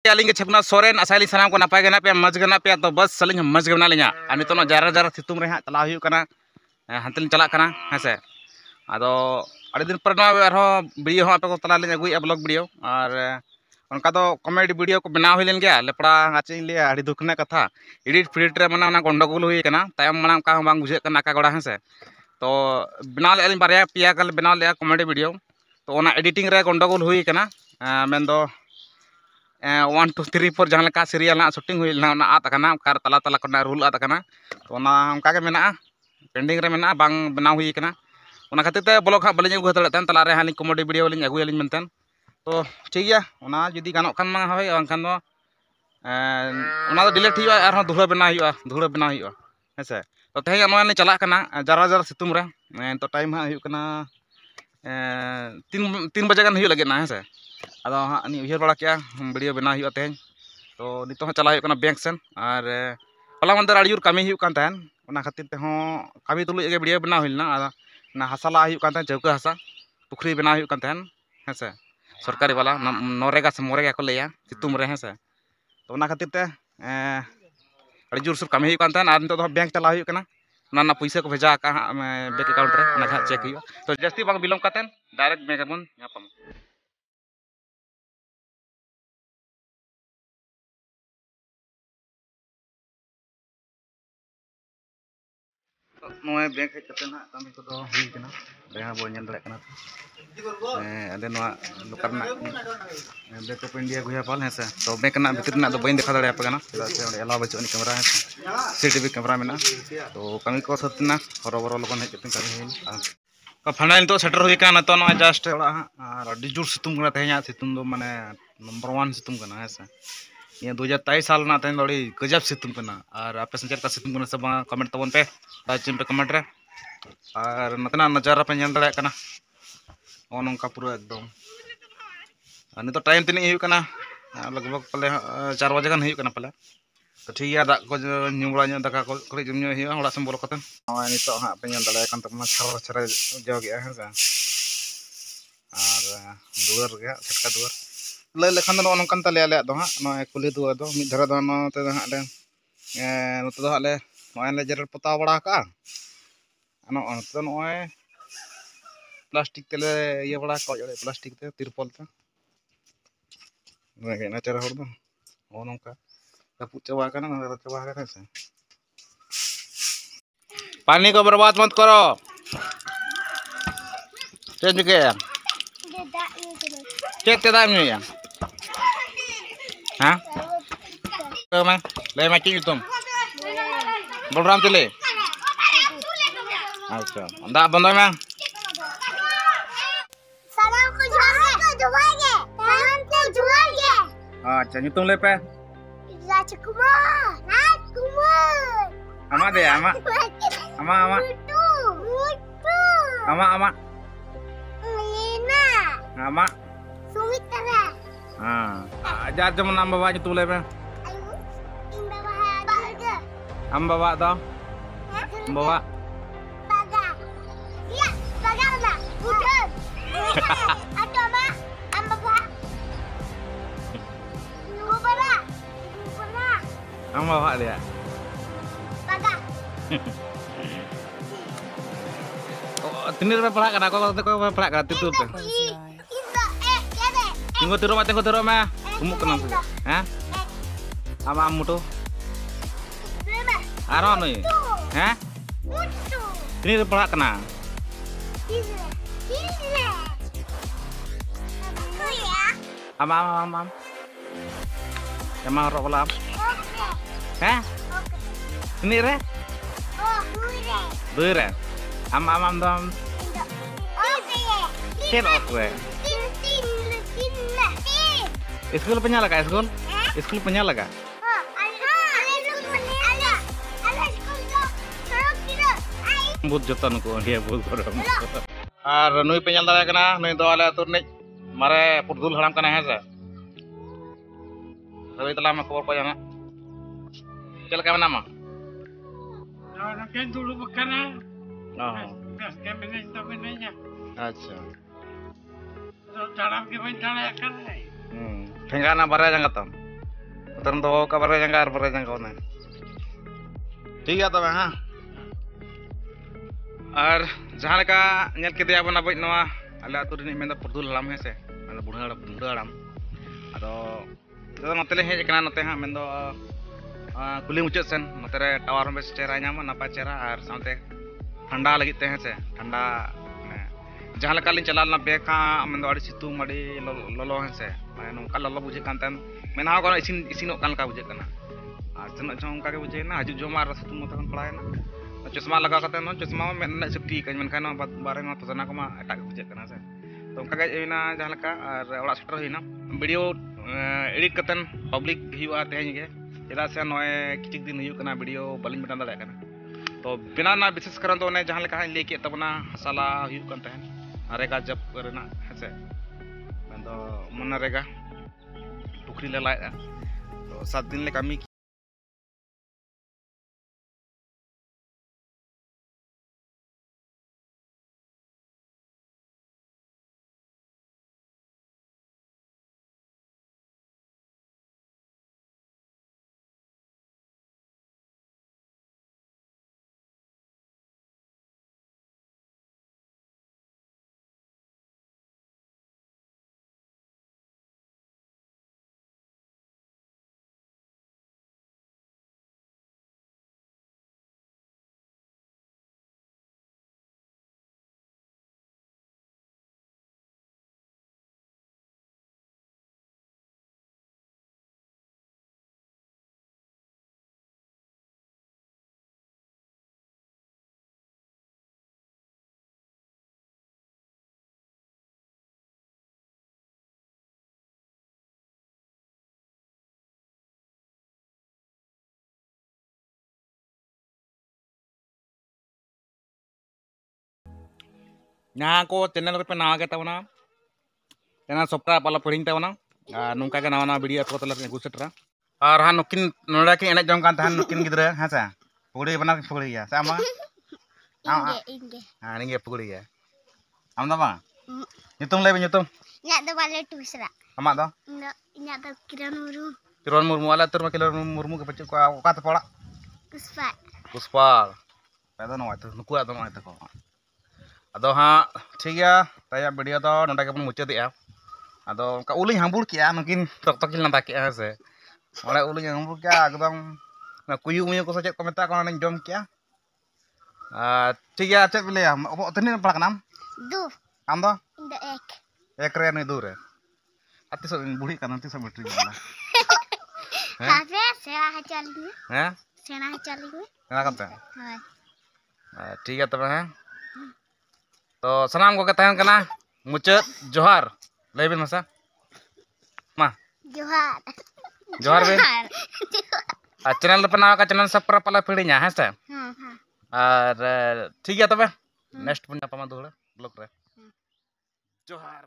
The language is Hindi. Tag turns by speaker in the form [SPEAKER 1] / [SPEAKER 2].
[SPEAKER 1] aling ke Chepna Soren asali sanam ko napai gana pe maj gana pe to bas saling maj gana linya ani to no jara jara situm re ha tala huyu kana hantel chalak kana hese ado adi din par na arho video ho ape ko tala linya gui blog video ar onka do comedy video ko bena huilen gya lepra ngache le adi dukna katha edit fidit re mana gondogol hui kana tayam mana ka bang bujhe kana ka goda hese to bena le alin barya pia kal bena le comedy video to ona editing re gondogol hui kana mendo 1 2 3 4 जहाँ लेका सीरियल ना शूटिंग हुई ना ना आता कना कार तला तला कना रूल आता कना तो ना हमका के मेना पेंडिंग रे मेना बांग बनाव हुई कना ओना खातिर ते ब्लॉग हा बलिኝ अगु हतले तन तला रे हाली कॉमेडी वीडियो लिኝ अगु यालिኝ मेनतन तो ठीक गया ओना जुदी गानोक खान मा होय बांखान दो ओना दो डिलीट हुआ आर हो धुरा बना हुआ हेसे तो तेहे नोया ने चला कना जरा जरा सितुम रे तो टाइम हा हुई कना 3 बजे गान हुई लगे ना हेसे अदो हाँ उहर बड़ा क्या वीडियो बना हुआ तेज तो नितो चला बैंक सेन और पला मंदर आड़ी कमी तहन खातिर ते कमी तुलुज के वीडियो बना हुईना ना हासा ला चौका हासा पुखरी बना तहन हेसे सरकारी वाला नरेगा से मोरेगा को लिया सितुम रे हेसे तो खातिर ते अड़ी जोर सोर कमी तहन और नितो बैंक चला ना पैसा को भेजा का बैंक अकाउंट रे चेक हुआ तो जस्ती बांग बिलोम कातेन डायरेक्ट बैंक बन यापम नोए बैंक हेज कते ना कमी को दो हुई कना रेहा बो नेल दरे कना अदे नोआ लोकल ना बैंक ऑफ इंडिया गुया पाल हेसे तो बैंक ना भीतर ना दो बइन देखा दरे आपे कना से ओडे अलाव बचो नि कैमरा हेसे सीसीटीवी कैमरा मेना तो कमी को सतना हरो बरो लोगन हेज कते कमी हिन का फाइनल तो सेटर हुई कना तो नोआ जस्ट ओडा और डिजूर सितुम कना तेहया सितुम दो माने नंबर 1 सितुम कना हेसे ये 2023 साल ना तेन बड़ी गजब सितुम कना और आपे संचर का सितुम कना सब कमेंट तबन पे चिम पे कमेंट रे और नतना नजारा पे नेल दरे कना नोंका पूरा एकदम अनि तो टाइम तिनी हुई कना लगभग पले 4 बजे गान हुई कना पले तो ठीक गया दा को न्यूबड़ा न्यू दाका को कड़ी जम न्यू हुआ ओड़ा सम बोलो कतन नि तो हा पे नेल दरे कन तमा छर छर जोगे हेसा और दुआर गे छटका दुआर लय लेखान दो नोंकन तले आले दो हा नो कुली दुआर दो मिद धरा दो नो ते हा ले नोते दो हा ले नोय ले जरल पता बड़ा का नो तो नोय प्लास्टिक तेले ये बड़ा को जड़े प्लास्टिक ते तिरपल ते नोय ना चरा हर दो ओ नोंका कापू चबा कना ना चबा कना से पानी को बर्बाद मत करो चेंज के चेक ते दाम नहीं हां तो मैं ले मैं की तुम बलराम चले अच्छा दा बंद में
[SPEAKER 2] सलाम को जुआगे सलाम को जुआगे
[SPEAKER 1] अच्छा nyutung le pe
[SPEAKER 2] Rajkumar
[SPEAKER 1] ama deh ama
[SPEAKER 2] Lina
[SPEAKER 1] ama
[SPEAKER 2] Sumitra
[SPEAKER 1] ajar jaman am bawa nyutung le pe
[SPEAKER 2] ayo indah bahagia
[SPEAKER 1] am bawa to am bawa
[SPEAKER 2] baga iya baga lah bukan atau ma am bawa gubernur
[SPEAKER 1] am bawa dia
[SPEAKER 2] baga
[SPEAKER 1] tinir pe pelak kana ko pelak kana tutup pe tunggu turun mah umuk kenang saja ha ama amu tu aron nih ha tinir pelak kana ama emang rok pelam ha tinir re ber ama dom ker okwe School penyala ka school? School penyala ka? Bud jotan ko dia bud koram. Ar nui penyal dara kana nui do ala atur nei mare purdul haram kana hesa. Sabi tala ma khobor pa jana. Chel ka nama?
[SPEAKER 3] Nah, kan dulu bekana.
[SPEAKER 1] Oh.
[SPEAKER 3] Gas ke menanya.
[SPEAKER 1] Acha.
[SPEAKER 3] Dalam ke menanya kan.
[SPEAKER 1] Tengah na bara jang katam. terus do ka bare jangka ne ठीक है तब हाँ और जहाँ लेका ñel kete abon aboy noa ale atu rini menda purdul halam he se menda buढ़ा haram ado ado note le hej kana note ha mendo kuli mucet sen note re tawar bes chera nyama napa chera ar saute ठंडा लगी te he se ठंडा जहाँ लेका लिन चलाल ना बेका mendo adi situng adi lolo he se mane nongka lolo buje kan ten mena ko isinok kan ka buje kana আর তেনা চং কাকে বুঝে না হাজু জমার সিতুং মত kan পড়ায় না চশমা লাগা কাতে নো চশমা में ना सेफ्टी kan men kan बारे में तो जना को मा एटा के बुझे kana se तो उनका के एना जहां लका और ओड़ा सेटर होइना वीडियो एडिट कतन पब्लिक हिवा तेहन गे चेदा से नय किछिक दिन हुयु kana वीडियो बलिन बटन दाड़ा kana तो बिना ना विशेष करन तो ने जहां लका ले के तबना हसाला हुयु kan तेहन रेगा जब करना हसे मैं तो मनरेगा पुखरी ले लाया तो 7 दिन ले कमी Nah, ko channel ko pe nawa ke tabona channel subscribe pala pering tabona nungka ke nawa video ko tala gu setra ar han nukin noda ke enek jong kan tahan nukin gidra ha sa puguri bana puguri ya sama
[SPEAKER 2] Inge.
[SPEAKER 1] ha ninge puguri ya am da ba nyutum le nyutum
[SPEAKER 2] Nyak do bale tusra.
[SPEAKER 1] amak do
[SPEAKER 2] Nyak do
[SPEAKER 1] kiron murmu ala tur ma kiron murmu ke pecuk ko ka ta pola
[SPEAKER 2] Puspa.
[SPEAKER 1] puspa pedo no itu nuku ado no itu ko ado ha ठीक है तया वीडियो तो नोडा के बन मुचाद या ado का उलिंग हंबुल किया नकिन tok tokil नंदा किया से ओले उलिंग हंबुल किया एकदम ना कुयु मुयु को सचेत को मेता को नन जम किया ठीक है चेक बिले अब तनी पड़ा नाम
[SPEAKER 2] Du.
[SPEAKER 1] आम दो
[SPEAKER 2] Inda ek.
[SPEAKER 1] एक रे ने दूर अति सो बुढ़ी का नंती सब बैटरी वाला
[SPEAKER 2] Kafe sera hacali.
[SPEAKER 1] हैं
[SPEAKER 2] Sera hacali.
[SPEAKER 1] ना करते
[SPEAKER 2] Hai.
[SPEAKER 1] ठीक है तब है तो सलाम को कहते हैं कना मुचत जोहार लेबिन मसा मा
[SPEAKER 2] Johar.
[SPEAKER 1] जोहार बे चैनल पे नाम का चैनल सब पर पला पीड़िया है से और ठीक है तब नेक्स्ट पुण्य पमा दोड़ा ब्लॉग रे जोहार